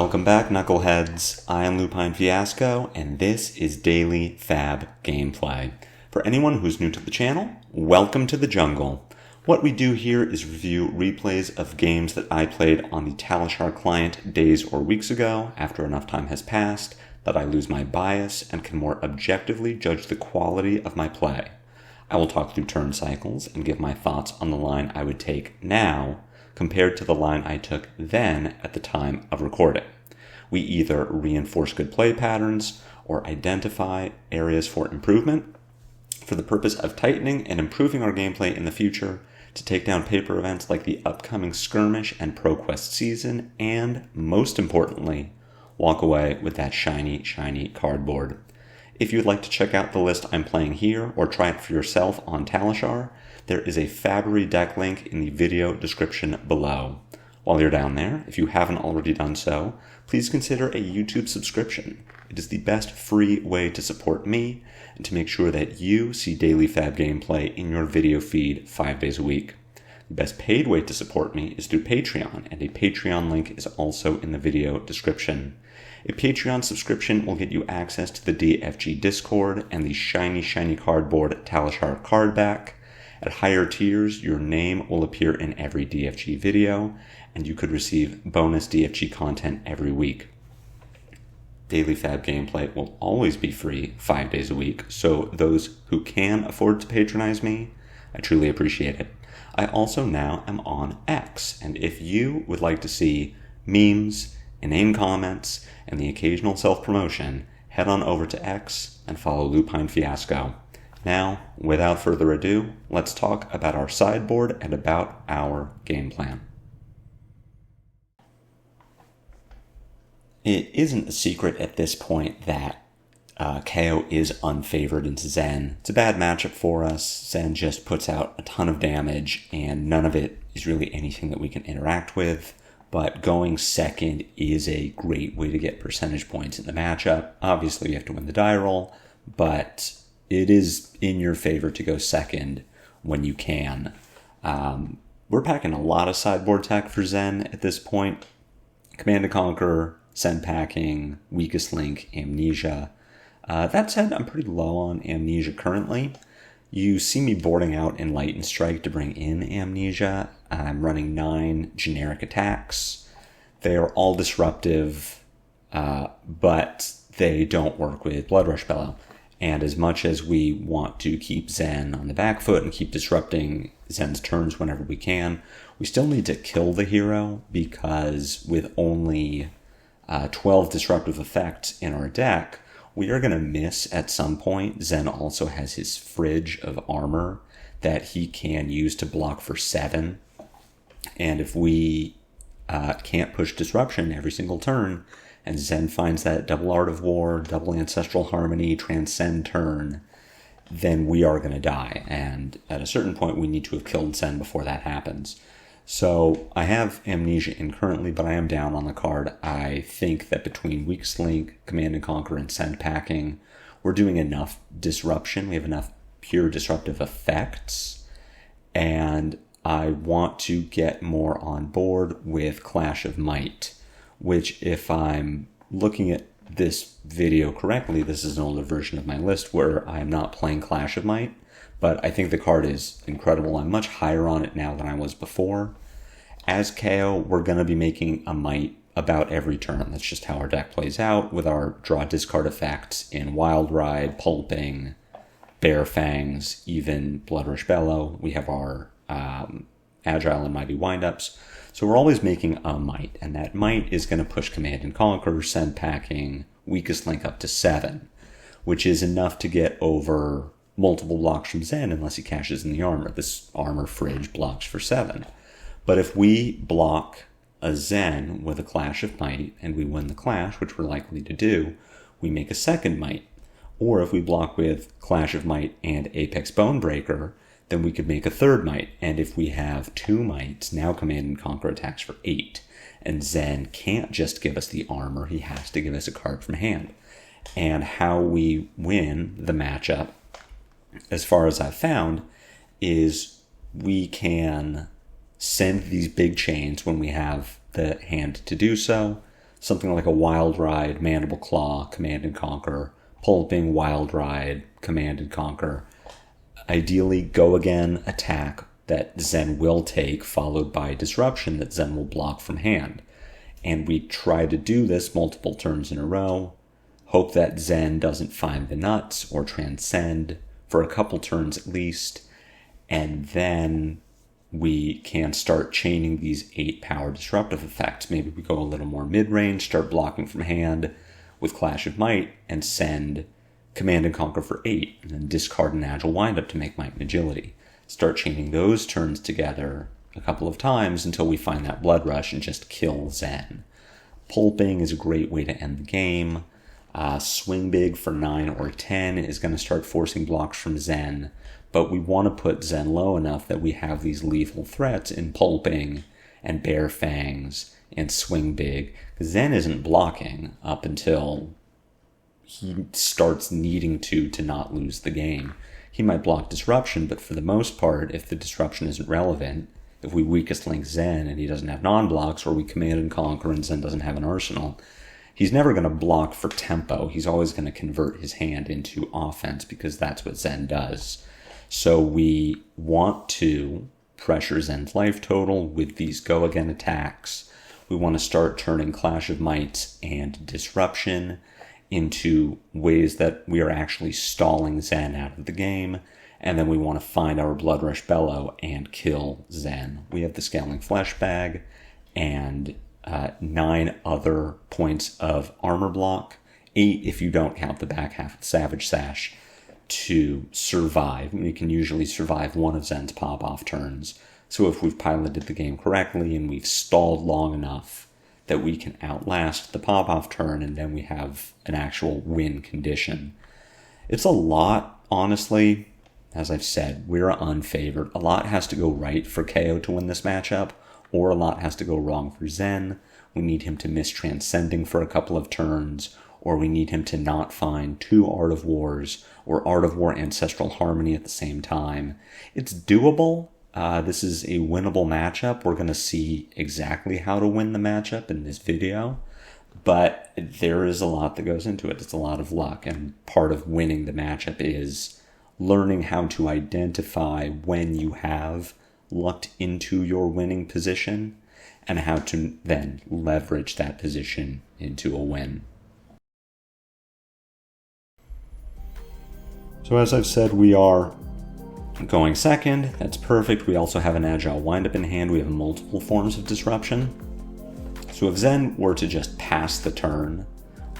Welcome back, Knuckleheads. I am Lupine Fiasco, and this is Daily FaB Gameplay. For anyone who's new to the channel, welcome to the jungle. What we do here is review replays of games that I played on the Talishar client days or weeks ago, after enough time has passed, that I lose my bias and can more objectively judge the quality of my play. I will talk through turn cycles and give my thoughts on the line I would take now, compared to the line I took then at the time of recording. We either reinforce good play patterns or identify areas for improvement for the purpose of tightening and improving our gameplay in the future to take down paper events like the upcoming Skirmish and ProQuest season, and, most importantly, walk away with that shiny, shiny cardboard. If you'd like to check out the list I'm playing here or try it for yourself on Talishar, there is a FaB deck link in the video description below. While you're down there, if you haven't already done so, please consider a YouTube subscription. It is the best free way to support me and to make sure that you see daily FaB gameplay in your video feed 5 days a week. The best paid way to support me is through Patreon, and a Patreon link is also in the video description. A Patreon subscription will get you access to the DFG Discord and the shiny, shiny cardboard Talishar card back. At higher tiers, your name will appear in every DFG video, and you could receive bonus DFG content every week. Daily FaB gameplay will always be free 5 days a week, so those who can afford to patronize me, I truly appreciate it. I also now am on X, and if you would like to see memes, inane comments, and the occasional self-promotion, head on over to X and follow Lupine Fiasco. Now, without further ado, let's talk about our sideboard and about our game plan. It isn't a secret at this point that Kayo is unfavored into Zen. It's a bad matchup for us. Zen just puts out a ton of damage, and none of it is really anything that we can interact with. But going second is a great way to get percentage points in the matchup. Obviously, you have to win the die roll, but it is in your favor to go second when you can. We're packing a lot of sideboard tech for Zen at this point. Command & Conquer, Send Packing, Weakest Link, Amnesia. That said, I'm pretty low on Amnesia currently. You see me boarding out Enlightened Strike to bring in Amnesia. I'm running 9 generic attacks. They are all disruptive, but they don't work with Bloodrush Bellow. And as much as we want to keep Zen on the back foot and keep disrupting Zen's turns whenever we can, we still need to kill the hero, because with only 12 disruptive effects in our deck, we are going to miss at some point. Zen also has his fridge of armor that he can use to block for 7. And if we can't push disruption every single turn, and Zen finds that double Art of War, double Ancestral Harmony, Transcend turn, then we are going to die. And at a certain point, we need to have killed Zen before that happens. So I have Amnesia in currently, but I am down on the card. I think that between Weakest Link, Command & Conquer, and Send Packing, we're doing enough disruption. We have enough pure disruptive effects. And I want to get more on board with Clash of Might, which, if I'm looking at this video correctly, this is an older version of my list where I'm not playing Clash of Might, but I think the card is incredible. I'm much higher on it now than I was before. As Kayo, we're going to be making a Might about every turn. That's just how our deck plays out, with our draw discard effects in Wild Ride, Pulping, Bare Fangs, even Bloodrush Bellow. We have our Agile and Mighty Windups. So we're always making a Might, and that Might is going to push Command & Conquer, Send Packing, Weakest Link up to 7, which is enough to get over multiple blocks from Zen unless he cashes in the armor. This armor fridge blocks for 7. But if we block a Zen with a Clash of Might and we win the Clash, which we're likely to do, we make a second Might. Or if we block with Clash of Might and Apex Bonebreaker, then we could make a third Might. And if we have 2 Mights, now Command & Conquer attacks for 8. And Zen can't just give us the armor, he has to give us a card from hand. And how we win the matchup, as far as I've found, is we can send these big chains when we have the hand to do so, something like a Wild Ride, Mandible Claw, Command and Conquer, Pulping, Wild Ride, Command and Conquer. Ideally, Go Again, attack that Zen will take, followed by Disruption that Zen will block from hand. And we try to do this multiple turns in a row, hope that Zen doesn't find the nuts or transcend for a couple turns at least, and then we can start chaining these 8 power disruptive effects. Maybe we go a little more mid-range, start blocking from hand with Clash of Might, and send Command and Conquer for 8, and then discard an Agile Windup to make Might and Agility. Start chaining those turns together a couple of times until we find that Blood Rush and just kill Zen. Pulping is a great way to end the game. Swing Big for 9 or 10 is going to start forcing blocks from Zen, but we want to put Zen low enough that we have these lethal threats in Pulping and Bare Fangs and Swing Big. Zen isn't blocking up until he starts needing to not lose the game. He might block Disruption, but for the most part, if the Disruption isn't relevant, if we weakest link Zen and he doesn't have non-blocks, or we Command and Conquer and Zen doesn't have an arsenal, he's never going to block for tempo. He's always going to convert his hand into offense because that's what Zen does. So we want to pressure Zen's life total with these Go Again attacks. We want to start turning Clash of Mights and Disruption into ways that we are actually stalling Zen out of the game. And then we want to find our Blood Rush Bellow and kill Zen. We have the Scaling Flesh Bag and 9 other points of armor block, 8 if you don't count the back half of Savage Sash, to survive. We can usually survive one of Zen's pop-off turns. So if we've piloted the game correctly and we've stalled long enough that we can outlast the pop-off turn, and then we have an actual win condition. It's a lot, honestly. As I've said, we're unfavored. A lot has to go right for Kayo to win this matchup, or a lot has to go wrong for Zen. We need him to miss Transcending for a couple of turns, or we need him to not find 2 Art of Wars, or Art of War Ancestral Harmony at the same time. It's doable. This is a winnable matchup. We're going to see exactly how to win the matchup in this video, but there is a lot that goes into it. It's a lot of luck, and part of winning the matchup is learning how to identify when you have lucked into your winning position and how to then leverage that position into a win. So as I've said, we are going second. That's perfect. We also have an Agile Windup in hand. We have multiple forms of disruption. So if Zen were to just pass the turn,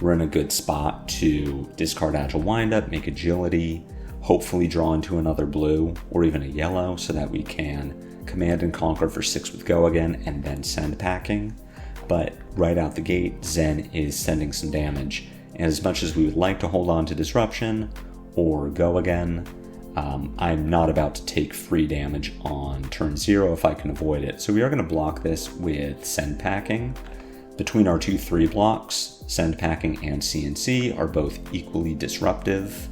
we're in a good spot to discard Agile Windup, make Agility, hopefully draw into another blue or even a yellow so that we can Command and Conquer for 6 with Go Again and then send packing. But right out the gate, Zen is sending some damage. And as much as we would like to hold on to Disruption or Go Again, I'm not about to take free damage on turn 0 if I can avoid it. So we are going to block this with Send Packing. Between our 2 3 blocks, Send Packing and CNC are both equally disruptive.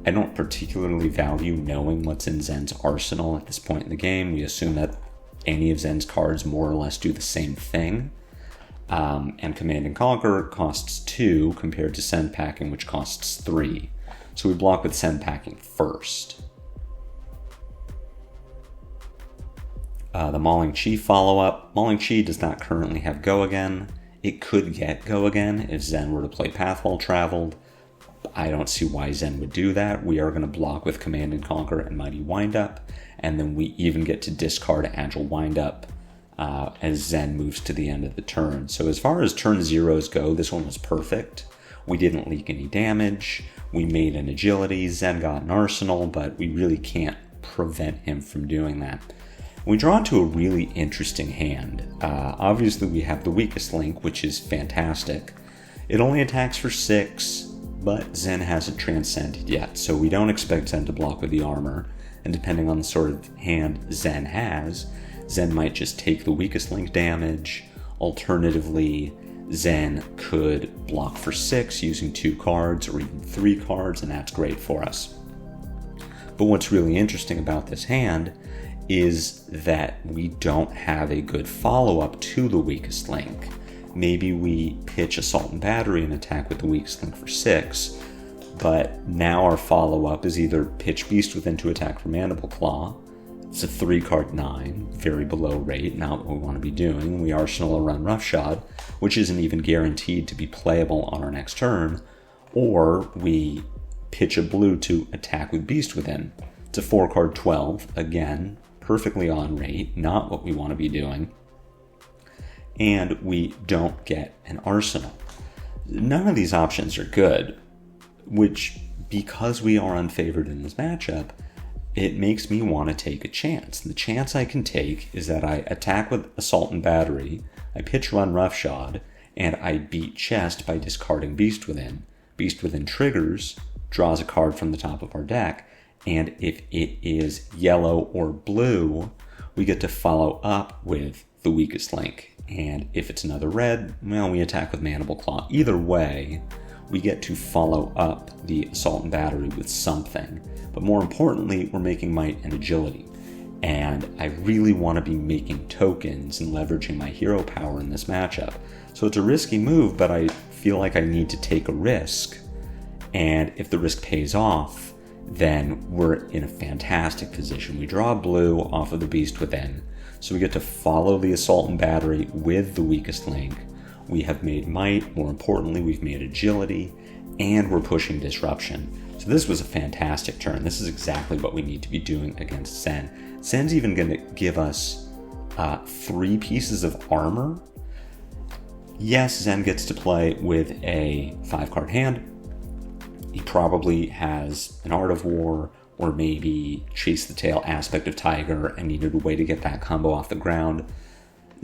I don't particularly value knowing what's in Zen's arsenal at this point in the game. We assume that any of Zen's cards more or less do the same thing. And Command and Conquer costs 2 compared to Send Packing, which costs 3. So we block with Send Packing first. The Mauling Chi follow-up. Mauling Chi does not currently have Go Again. It could get Go Again if Zen were to play Path While Traveled. I don't see why Zen would do that. We are going to block with Command and Conquer and Mighty Windup, and then we even get to discard Agile Windup as Zen moves to the end of the turn. So as far as turn 0s go, this one was perfect. We didn't leak any damage. We made an Agility. Zen got an Arsenal, but we really can't prevent him from doing that. We draw into a really interesting hand. Obviously, we have the weakest link, which is fantastic. It only attacks for 6, but Zen hasn't transcended yet, so we don't expect Zen to block with the armor. And depending on the sort of hand Zen has, Zen might just take the weakest link damage. Alternatively, Zen could block for 6 using 2 cards or even 3 cards, and that's great for us. But what's really interesting about this hand is that we don't have a good follow-up to the weakest link. maybe we pitch Assault and Battery and attack with the weakest link for 6, but now our follow-up is either pitch Beast Within to attack for Mandible Claw. It's a 3-card 9, very below rate, not what we want to be doing. We arsenal a Run Roughshod, which isn't even guaranteed to be playable on our next turn, or we pitch a blue to attack with Beast Within. It's a 4-card 12, again, perfectly on rate, not what we want to be doing. And we don't get an arsenal. None of these options are good, which, because we are unfavored in this matchup, it makes me want to take a chance. The chance I can take is that I attack with Assault and Battery, I pitch Run Roughshod, and I beat Chest by discarding Beast Within. Beast Within triggers, draws a card from the top of our deck, and if it is yellow or blue, we get to follow up with the weakest link. And if it's another red, well, we attack with Mandible Claw. Either way, we get to follow up the Assault and Battery with something. But more importantly, we're making Might and Agility. And I really want to be making tokens and leveraging my hero power in this matchup. So it's a risky move, but I feel like I need to take a risk. And if the risk pays off, then we're in a fantastic position. We draw blue off of the Beast Within, so we get to follow the Assault and Battery with the weakest link. We have made Might, more importantly, we've made Agility, and we're pushing Disruption. So this was a fantastic turn. This is exactly what we need to be doing against Zen. Zen's even going to give us 3 pieces of armor. Yes, Zen gets to play with a 5-card hand. He probably has an Art of War, or maybe Chase the Tail, Aspect of Tiger, and needed a way to get that combo off the ground.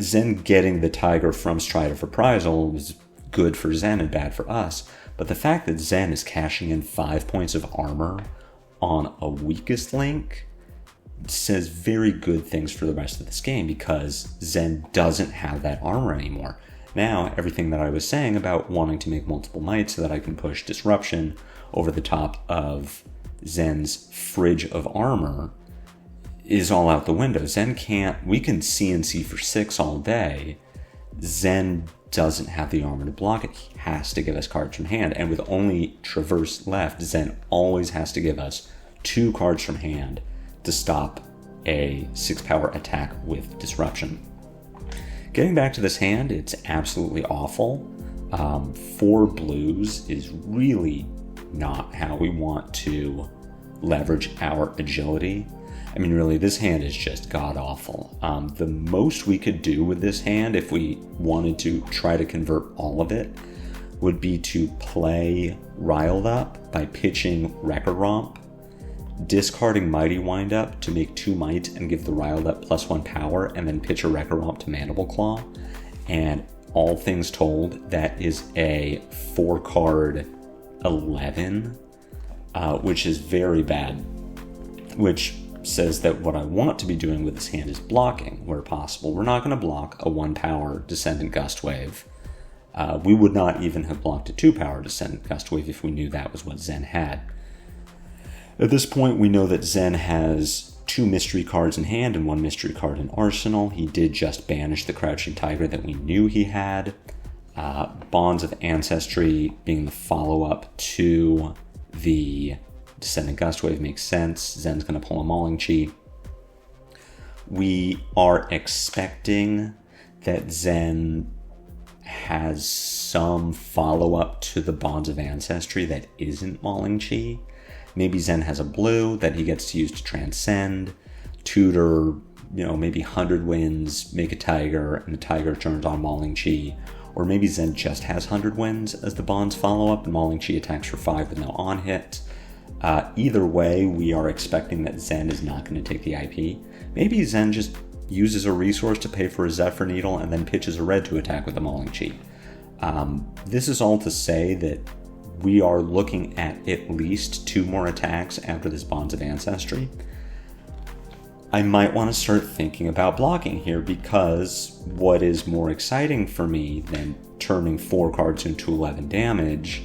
Zen getting the Tiger from Stride of Reprisal was good for Zen and bad for us, but the fact that Zen is cashing in 5 points of armor on a weakest link says very good things for the rest of this game, because Zen doesn't have that armor anymore. Now, everything that I was saying about wanting to make multiple might so that I can push Disruption over the top of Zen's fridge of armor is all out the window. Zen can't, we can CNC for 6 all day. Zen doesn't have the armor to block it. He has to give us cards from hand. And with only Traverse left, Zen always has to give us 2 cards from hand to stop a 6-power attack with Disruption. Getting back to this hand, it's absolutely awful. 4 blues is really not how we want to leverage our agility. I mean, really, this hand is just god-awful. The most we could do with this hand, if we wanted to try to convert all of it, would be to play Riled Up by pitching Wrecker Romp, discarding Mighty Wind-Up to make 2 might and give the Riled Up +1 power, and then pitch a Wrecker Romp to Mandible Claw. And all things told, that is a 4-card 11, which is very bad, which says that what I want to be doing with this hand is blocking where possible. We're not going to block a 1-power Descendant Gustwave. We would not even have blocked a 2-power Descendant Gustwave if we knew that was what Zen had. At this point, we know that Zen has 2 mystery cards in hand and 1 mystery card in arsenal. He did just banish the Crouching Tiger that we knew he had. Bonds of Ancestry being the follow-up to the Descendant Gustwave makes sense. Zen's going to pull a Mauling Chi. We are expecting that Zen has some follow-up to the Bonds of Ancestry that isn't Mauling Chi. Maybe Zen has a blue that he gets to use to transcend, tutor, maybe 100 wins, make a Tiger, and the Tiger turns on Mauling Chi. Or maybe Zen just has 100 wins as the Bonds follow-up, and Mauling Chi attacks for 5 with no on-hit. Either way, we are expecting that Zen is not going to take the IP. Maybe Zen just uses a resource to pay for a Zephyr Needle and then pitches a red to attack with the Mauling Chi. This is all to say that we are looking at least 2 more attacks after this Bonds of Ancestry. I might want to start thinking about blocking here, because what is more exciting for me than turning 4 cards into 11 damage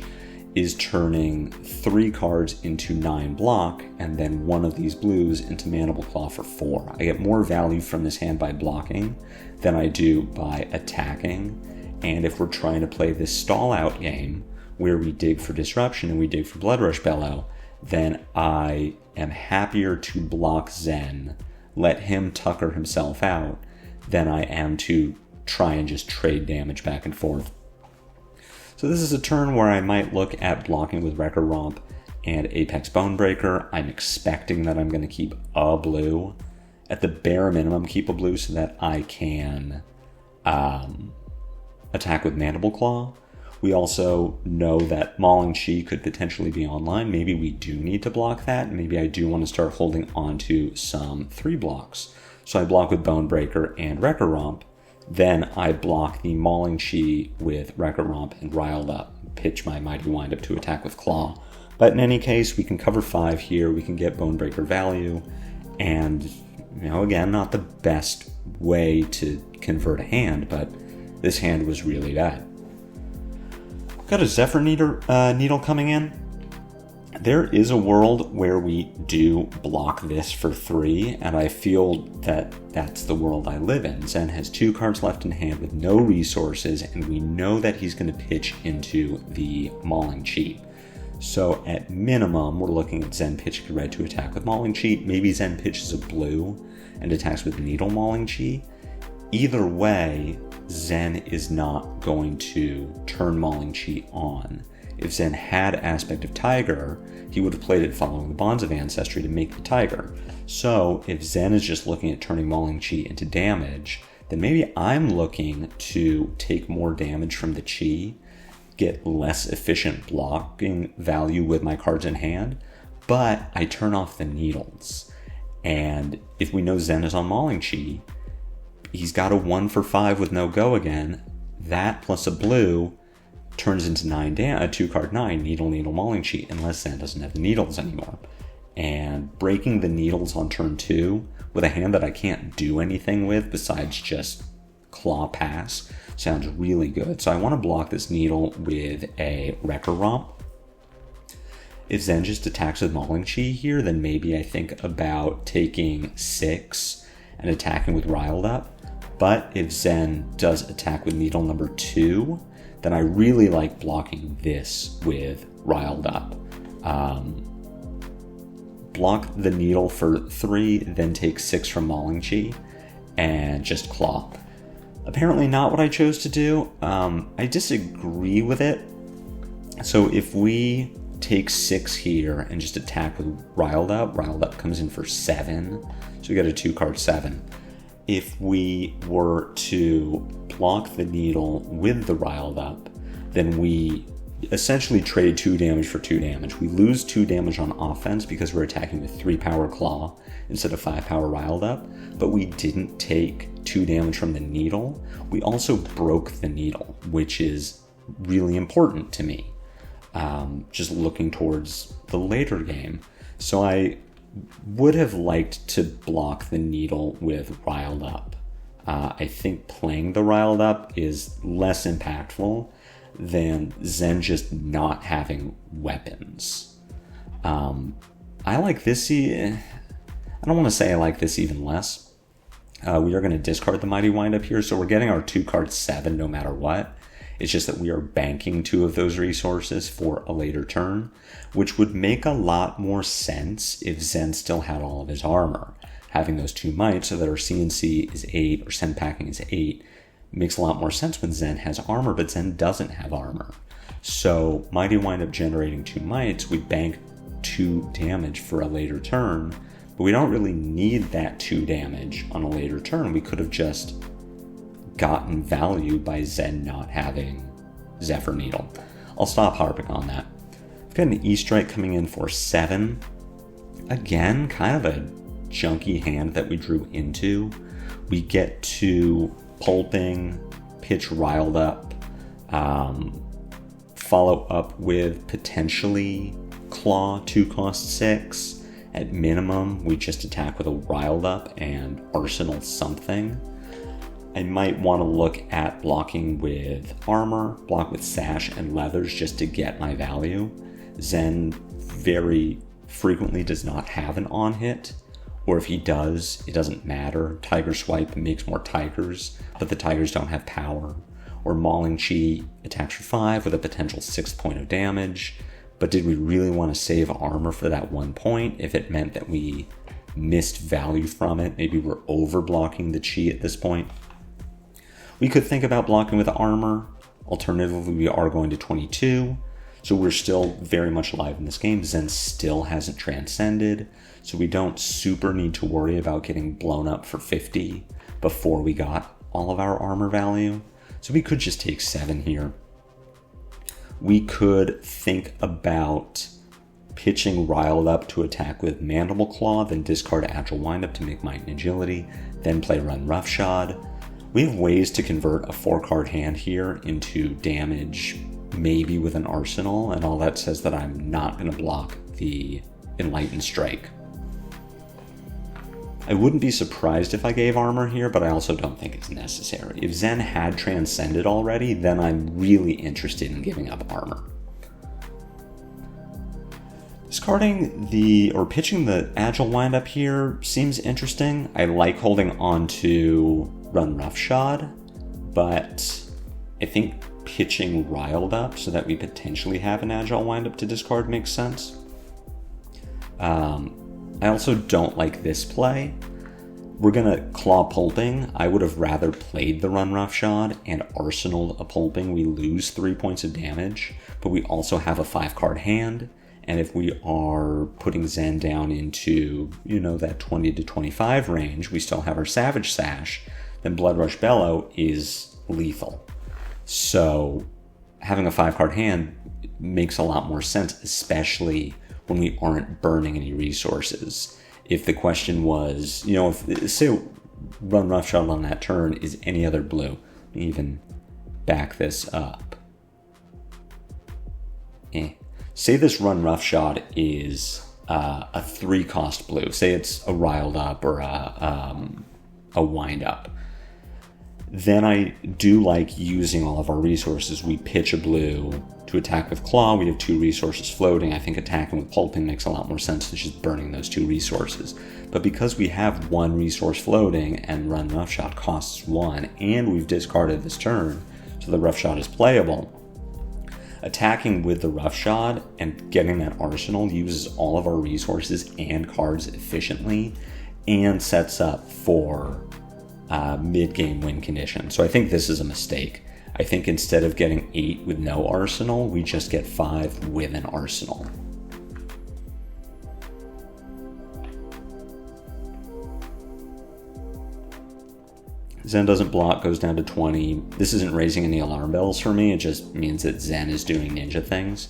is turning 3 cards into 9 block, and then 1 of these blues into Mandible Claw for 4. I get more value from this hand by blocking than I do by attacking, And if we're trying to play this stall out game where we dig for disruption and we dig for Blood Rush Bellow, then I am happier to block Zen, let him tucker himself out, than I am to try and just trade damage back and forth. So this is a turn where I might look at blocking with Wrecker Romp and Apex Bonebreaker. I'm expecting that I'm going to keep a blue. At the bare minimum, keep a blue so that I can attack with Mandible Claw. We also know that Mauling Chi could potentially be online. Maybe we do need to block that. Maybe I do want to start holding on to some 3 blocks. So I block with Bonebreaker and Wrecker Romp. Then I block the Mauling Chi with Wrecker Romp and Riled Up, pitch my Mighty Windup to attack with Claw. But in any case, we can cover 5 here, we can get Bonebreaker value, and, again, not the best way to convert a hand, but this hand was really bad. Got a Zephyr Needle coming in. There is a world where we do block this for 3, and I feel that that's the world I live in. Zen has 2 cards left in hand with no resources, and we know that he's going to pitch into the Mauling Chi. So at minimum, we're looking at Zen pitching red to attack with Mauling Chi. Maybe Zen pitches a blue and attacks with Needle Mauling Chi. Either way, Zen is not going to turn Mauling Chi on. If Zen had Aspect of Tiger, he would have played it following the Bonds of Ancestry to make the Tiger. So if Zen is just looking at turning Mauling Chi into damage, then maybe I'm looking to take more damage from the Chi, get less efficient blocking value with my cards in hand, but I turn off the needles. And if we know Zen is on Mauling Chi, he's got a 1 for 5 with no go again. That plus a blue turns into 9 a 2-card 9, Needle, Mauling Chi, unless Zen doesn't have the needles anymore. And breaking the needles on turn 2 with a hand that I can't do anything with besides just Claw Pass sounds really good. So I want to block this needle with a Wrecker Romp. If Zen just attacks with Mauling Chi here, then maybe I think about taking 6 and attacking with Riled Up. But if Zen does attack with needle number 2, then I really like blocking this with Riled Up. Block the needle for 3, then take 6 from Mauling Chi, and just Claw. Apparently not what I chose to do. I disagree with it. So if we take 6 here and just attack with Riled Up comes in for 7. So we got a 2-card 7. If we were to block the needle with the Riled Up, then we essentially trade 2 damage for 2 damage. We lose 2 damage on offense because we're attacking with 3 power Claw instead of 5 power Riled Up, but we didn't take 2 damage from the needle. We also broke the needle, which is really important to me, just looking towards the later game. So I would have liked to block the needle with Riled Up. I think playing the Riled Up is less impactful than Zen just not having weapons. I like this. I don't want to say I like this even less. We are going to discard the Mighty Windup here, so we're getting our 2-card 7 no matter what. It's just that we are banking 2 of those resources for a later turn, which would make a lot more sense if Zen still had all of his armor. Having those 2 might so that our CNC is 8 or Send Packing is 8 makes a lot more sense when Zen has armor, but Zen doesn't have armor. So Mighty Windup generating 2 mites, we bank 2 damage for a later turn, but we don't really need that 2 damage on a later turn. We could have just gotten value by Zen not having Zephyr Needle. I'll stop harping on that. I've got an E-Strike coming in for 7. Again, kind of a junky hand that we drew into. We get to Pulping, pitch Riled Up, follow up with potentially Claw 2 cost 6. At minimum, we just attack with a Riled Up and Arsenal something. I might want to look at blocking with armor, block with sash and leathers just to get my value. Zen very frequently does not have an on hit, or if he does, it doesn't matter. Tiger Swipe makes more tigers, but the tigers don't have power. or Mauling Chi attacks for 5 with a potential 6 point of damage. But did we really want to save armor for that 1 point if it meant that we missed value from it? Maybe we're over blocking the Chi at this point. We could think about blocking with armor. Alternatively, we are going to 22. So we're still very much alive in this game. Zen still hasn't transcended. So we don't super need to worry about getting blown up for 50 before we got all of our armor value. So we could just take 7 here. We could think about pitching Riled Up to attack with Mandible Claw, then discard Agile Windup to make Might and Agility, then play Run Roughshod. We have ways to convert a 4-card hand here into damage, maybe with an Arsenal, and all that says that I'm not going to block the Enlightened Strike. I wouldn't be surprised if I gave armor here, but I also don't think it's necessary. If Zen had transcended already, then I'm really interested in giving up armor. Discarding pitching the Agile Windup here seems interesting. I like holding on to Run Roughshod, but I think pitching Riled Up so that we potentially have an Agile Windup to discard makes sense. I also don't like this play. We're going to Claw Pulping. I would have rather played the Run Roughshod and arsenaled a Pulping. We lose 3 points of damage, but we also have a 5-card hand. And if we are putting Zen down into, that 20 to 25 range, we still have our Savage Sash, then Blood Rush Bellow is lethal. So having a 5-card hand makes a lot more sense, especially when we aren't burning any resources. If the question was, if say Run Roughshod on that turn is any other blue, even back this up. Say this Run Roughshod is a 3-cost blue. Say it's a Riled Up or a Wind Up. Then I do like using all of our resources. We pitch a blue to attack with Claw. We have 2 resources floating. I think attacking with Pulping makes a lot more sense than just burning those 2 resources. But because we have 1 resource floating and Run Roughshod costs 1, and we've discarded this turn, so the Roughshod is playable, attacking with the Roughshod and getting that arsenal uses all of our resources and cards efficiently and sets up for mid-game win condition. So I think this is a mistake. I think instead of getting 8 with no arsenal, we just get 5 with an arsenal. Zen doesn't block, goes down to 20. This isn't raising any alarm bells for me. It just means that Zen is doing ninja things.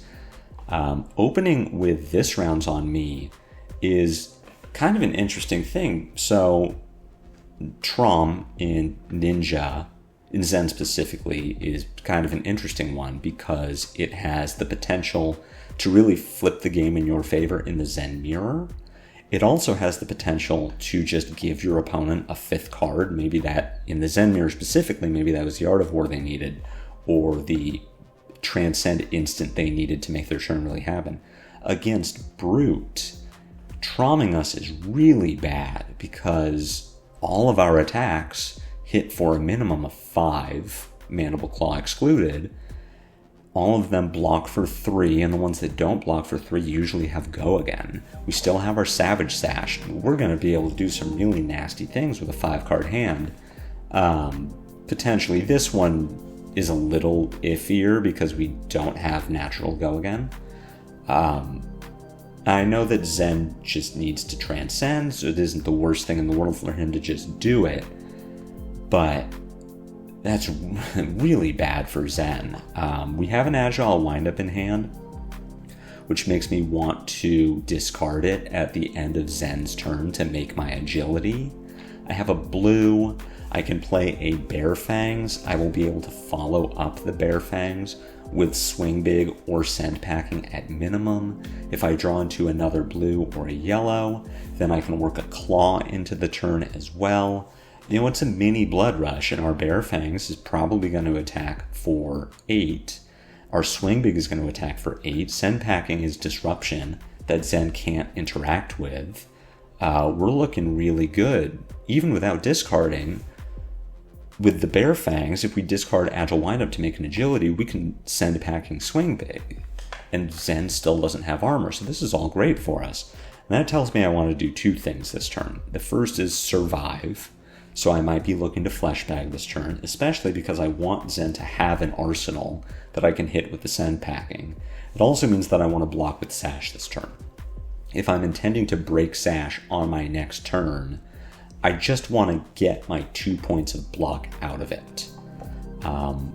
Opening with this rounds on me is kind of an interesting thing. So Trom in Ninja, in Zen specifically, is kind of an interesting one because it has the potential to really flip the game in your favor in the Zen mirror. It also has the potential to just give your opponent a 5th card, maybe that, in the Zen mirror specifically, maybe that was the Art of War they needed, or the Transcend instant they needed to make their turn really happen. Against Brute, Tromming us is really bad because all of our attacks hit for a minimum of 5, Mandible Claw excluded. All of them block for 3, and the ones that don't block for 3 usually have go again. We still have our Savage Sash. We're going to be able to do some really nasty things with a 5-card hand. Potentially this one is a little iffier because we don't have natural go again. I know that Zen just needs to transcend, so it isn't the worst thing in the world for him to just do it, but that's really bad for Zen. We have an Agile Windup in hand, which makes me want to discard it at the end of Zen's turn to make my agility. I have a blue. I can play a Bear Fangs. I will be able to follow up the Bear Fangs with Swing Big or Send Packing at minimum. If I draw into another blue or a yellow, then I can work a Claw into the turn as well. It's a mini Blood Rush, and our Bear Fangs is probably going to attack for 8. Our Swing Big is going to attack for 8. Send Packing is Disruption that Zen can't interact with. We're looking really good. Even without discarding, with the Bear Fangs, if we discard Agile Windup to make an agility, we can send packing Swing Big. And Zen still doesn't have armor, so this is all great for us. And that tells me I want to do two things this turn. The first is survive, so I might be looking to Fleshbag this turn, especially because I want Zen to have an arsenal that I can hit with the send packing. It also means that I want to block with Sash this turn. If I'm intending to break Sash on my next turn, I just want to get my 2 points of block out of it.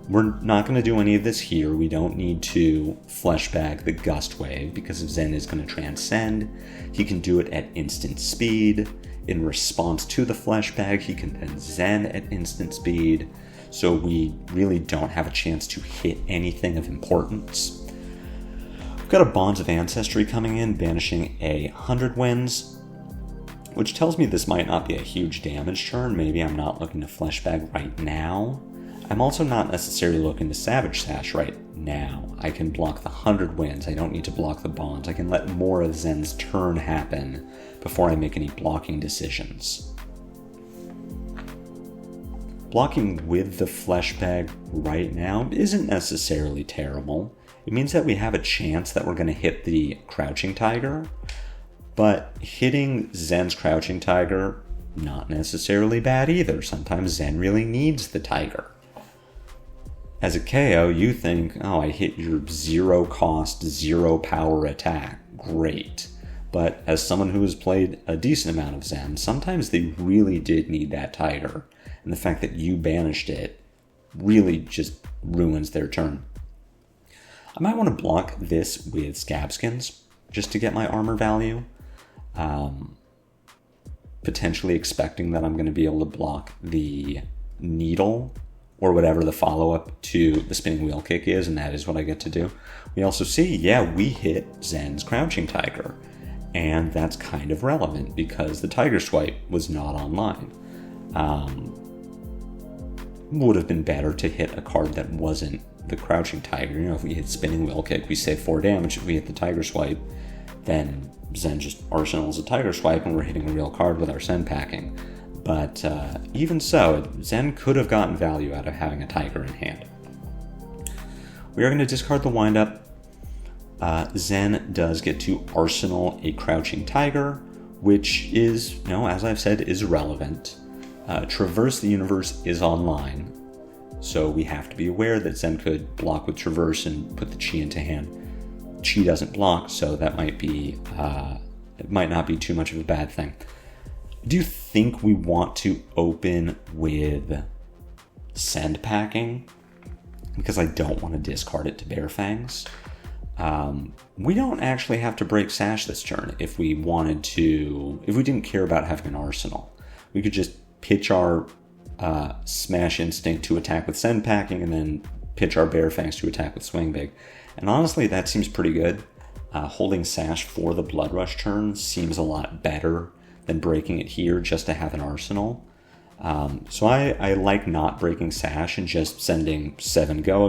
We're not going to do any of this here. We don't need to Fleshbag the Gust Wave because if Zen is going to transcend, he can do it at instant speed. In response to the Fleshbag, he can then Zen at instant speed. So we really don't have a chance to hit anything of importance. We've got a Bonds of Ancestry coming in, banishing 100 Winds, which tells me this might not be a huge damage turn. Maybe I'm not looking to Fleshbag right now. I'm also not necessarily looking to Savage Sash right now. I can block the 100 Winds. I don't need to block the Bonds. I can let more of Zen's turn happen before I make any blocking decisions. Blocking with the Fleshbag right now isn't necessarily terrible. It means that we have a chance that we're going to hit the Crouching Tiger, but hitting Zen's Crouching Tiger, not necessarily bad either. Sometimes Zen really needs the Tiger. As a Kayo, you think, oh, I hit your 0 cost, 0 power attack. Great. But as someone who has played a decent amount of Zen, sometimes they really did need that Tiger. And the fact that you banished it really just ruins their turn. I might want to block this with Scabskins just to get my armor value. Potentially expecting that I'm going to be able to block the Needle or whatever the follow-up to the Spinning Wheel Kick is, and that is what I get to do. We also see, we hit Zen's Crouching Tiger, and that's kind of relevant because the Tiger Swipe was not online. Would have been better to hit a card that wasn't the Crouching Tiger. If we hit Spinning Wheel Kick, we save 4 damage. If we hit the Tiger Swipe, then Zen just arsenals a Tiger Swipe and we're hitting a real card with our send packing. But even so, Zen could have gotten value out of having a Tiger in hand. We are going to discard the Windup. Zen does get to arsenal a Crouching Tiger, which is, as I've said, is irrelevant. Traverse the Universe is online, so we have to be aware that Zen could block with Traverse and put the Chi into hand. Chi doesn't block, so that might be, it might not be too much of a bad thing. I do think we want to open with send packing because I don't want to discard it to Bear Fangs. We don't actually have to break Sash this turn if we wanted to, if we didn't care about having an arsenal. We could just pitch our Smash Instinct to attack with send packing and then pitch our Bear Fangs to attack with Swing Big. And honestly, that seems pretty good. Holding Sash for the Blood Rush turn seems a lot better than breaking it here just to have an arsenal. So I like not breaking Sash and just sending 6 go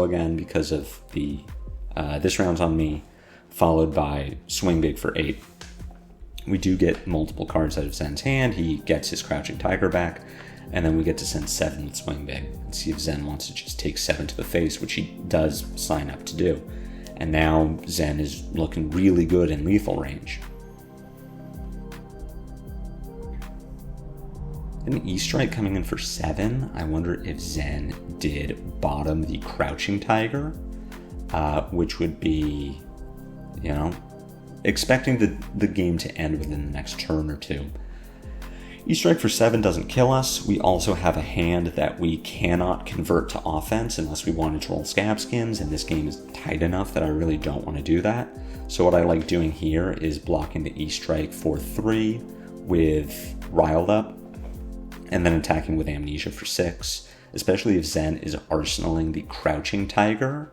again because of the this round's on me, followed by Swing Big for 8. We do get multiple cards out of Zen's hand. He gets his Crouching Tiger back, and then we get to send 7 with Swing Big and see if Zen wants to just take 7 to the face, which he does sign up to do. And now Zen is looking really good in lethal range. An E-Strike coming in for 7. I wonder if Zen did bottom the Crouching Tiger, which would be, expecting the game to end within the next turn or two. E-Strike for 7 doesn't kill us. We also have a hand that we cannot convert to offense unless we wanted to roll Scabskins, and this game is tight enough that I really don't want to do that. So what I like doing here is blocking the E-Strike for 3 with Riled Up, and then attacking with Amnesia for 6, especially if Zen is arsenaling the Crouching Tiger.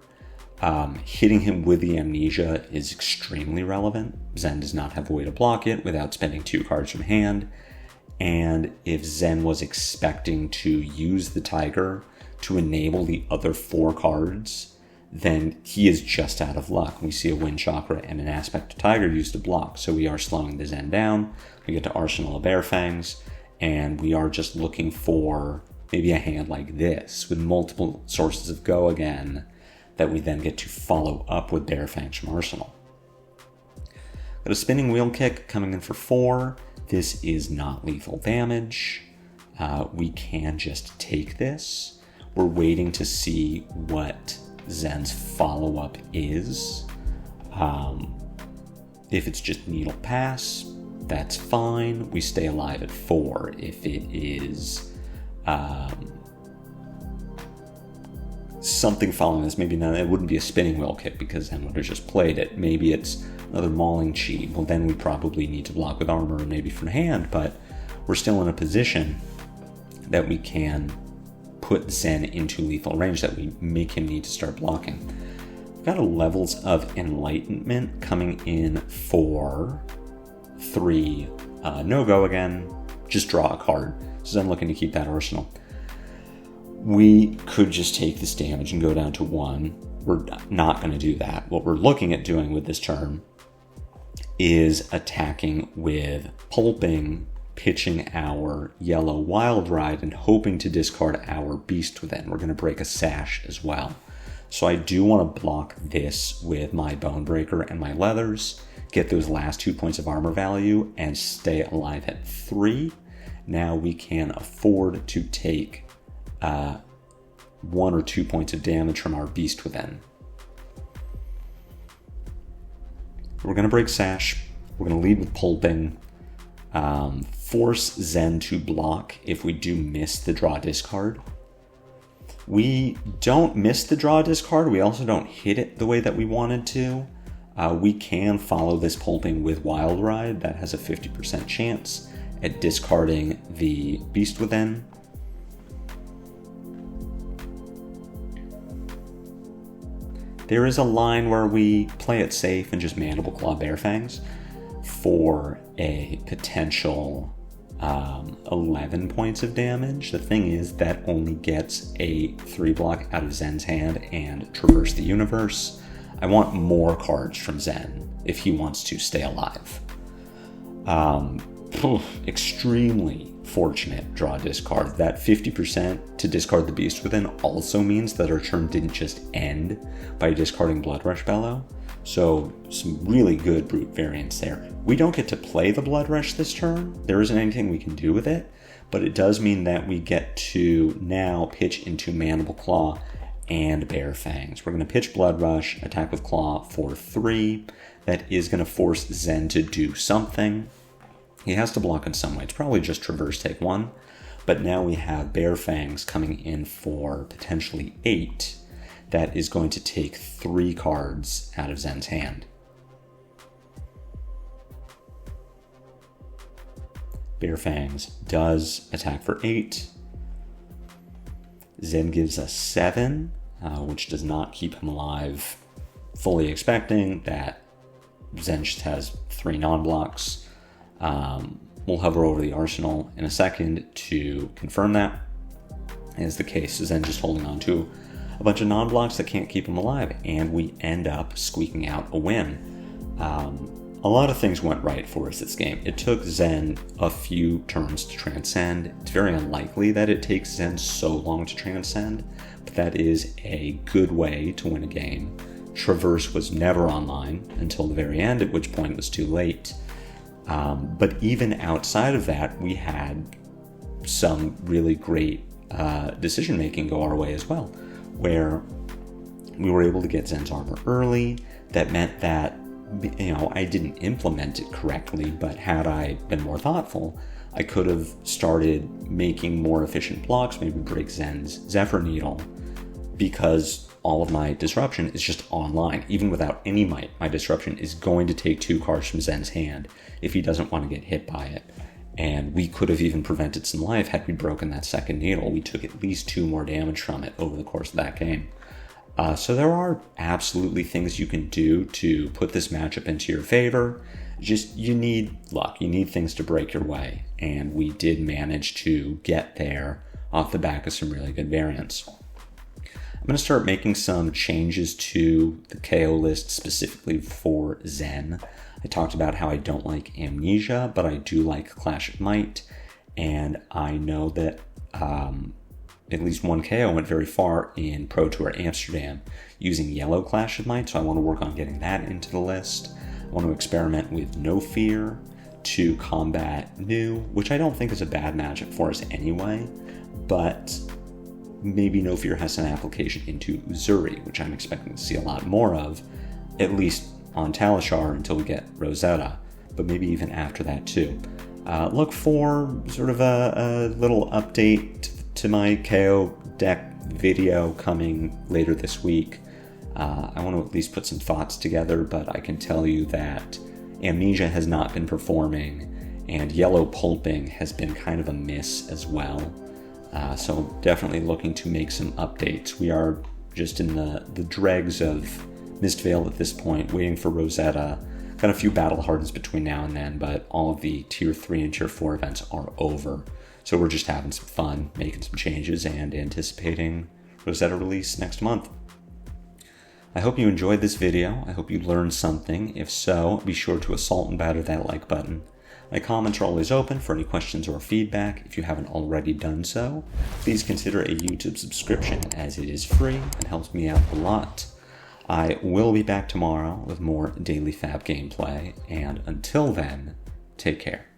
Hitting him with the Amnesia is extremely relevant. Zen does not have a way to block it without spending 2 cards from hand. And if Zen was expecting to use the Tiger to enable the other 4 cards, then he is just out of luck. We see a Wind Chakra and an Aspect of Tiger used to block, so we are slowing the Zen down. We get to arsenal a Bear Fangs, and we are just looking for maybe a hand like this with multiple sources of go again that we then get to follow up with Bare Fangs from Arsenal. Got a spinning wheel kick coming in for 4. This is not lethal damage. We can just take this. We're waiting to see what Zen's follow-up is. If it's just Needle Pass, that's fine. We stay alive at 4. If it is something following this, maybe not, it wouldn't be a spinning wheel kick because Zen would have just played it. Maybe it's another mauling chi. Well, then we probably need to block with armor and maybe from hand, but we're still in a position that we can put Zen into lethal range, that we make him need to start blocking. We've got a Levels of Enlightenment coming in for 3. No go again, just draw a card. So I'm looking to keep that arsenal. We could just take this damage and go down to 1. We're not going to do that. What we're looking at doing with this turn is attacking with Pulping, pitching our yellow Wild Ride, and hoping to discard our Beast Within. We're going to break a Sash as well. So I do want to block this with my Bonebreaker and my Leathers, get those last 2 points of armor value, and stay alive at 3. Now we can afford to take 1 or 2 points of damage from our Beast Within. We're going to break Sash. We're going to lead with Pulping. Force Zen to block if we do miss the draw discard. We don't miss the draw discard. We also don't hit it the way that we wanted to. We can follow this Pulping with Wild Ride. That has a 50% chance at discarding the Beast Within. There is a line where we play it safe and just Mandible Claw Bare Fangs for a potential 11 points of damage. The thing is, that only gets a 3 block out of Zen's hand and Traverse the Universe. I want more cards from Zen if he wants to stay alive. Extremely fortunate draw discard. That 50% to discard the Beast Within also means that our turn didn't just end by discarding Blood Rush Bellow. So some really good brute variants there. We don't get to play the Blood Rush this turn. There isn't anything we can do with it, but it does mean that we get to now pitch into Mandible Claw and Bare Fangs. We're going to pitch Blood Rush, attack with Claw for 3. That is going to force Zen to do something. He has to block in some way. It's probably just Traverse, take 1. But now we have Bare Fangs coming in for potentially 8. That is going to take 3 cards out of Zen's hand. Bare Fangs does attack for 8. Zen gives us 7, which does not keep him alive. Fully expecting that Zen just has 3 non-blocks. We'll hover over the arsenal in a second to confirm that is the case. Zen just holding on to a bunch of non-blocks that can't keep him alive, and we end up squeaking out a win. A lot of things went right for us this game. It took Zen a few turns to transcend. It's very unlikely that it takes Zen so long to transcend, but that is a good way to win a game. Traverse was never online until the very end, at which point it was too late. But even outside of that, we had some really great decision-making go our way as well, where we were able to get Zen's armor early. That meant that, I didn't implement it correctly, but had I been more thoughtful, I could have started making more efficient blocks, maybe break Zen's Zephyr Needle, because all of my disruption is just online. Even without any might, my disruption is going to take 2 cards from Zen's hand if he doesn't want to get hit by it. And we could have even prevented some life had we broken that second needle. We took at least 2 more damage from it over the course of that game. So there are absolutely things you can do to put this matchup into your favor. Just, you need luck. You need things to break your way. And we did manage to get there off the back of some really good variants. I'm going to start making some changes to the KO list specifically for Zen. I talked about how I don't like Amnesia, but I do like Clash of Might. And I know that at least one Kayo went very far in Pro Tour Amsterdam using yellow Clash of Might, so I want to work on getting that into the list. I want to experiment with No Fear to combat New, which I don't think is a bad matchup for us anyway, but maybe No Fear has some application into Uzuri, which I'm expecting to see a lot more of, at least on Talishar until we get Rosetta, but maybe even after that too. Look for sort of a little update to my Kayo deck video coming later this week. I want to at least put some thoughts together, but I can tell you that Amnesia has not been performing, and Yellow Pulping has been kind of a miss as well. So definitely looking to make some updates. We are just in the dregs of Mistveil at this point, waiting for Rosetta. Got a few battle hardens between now and then, but all of the Tier 3 and Tier 4 events are over. So we're just having some fun, making some changes, and anticipating Rosetta release next month. I hope you enjoyed this video. I hope you learned something. If so, be sure to assault and batter that like button. My comments are always open for any questions or feedback. If you haven't already done so, please consider a YouTube subscription, as it is free and helps me out a lot. I will be back tomorrow with more daily FaB gameplay, and until then, take care.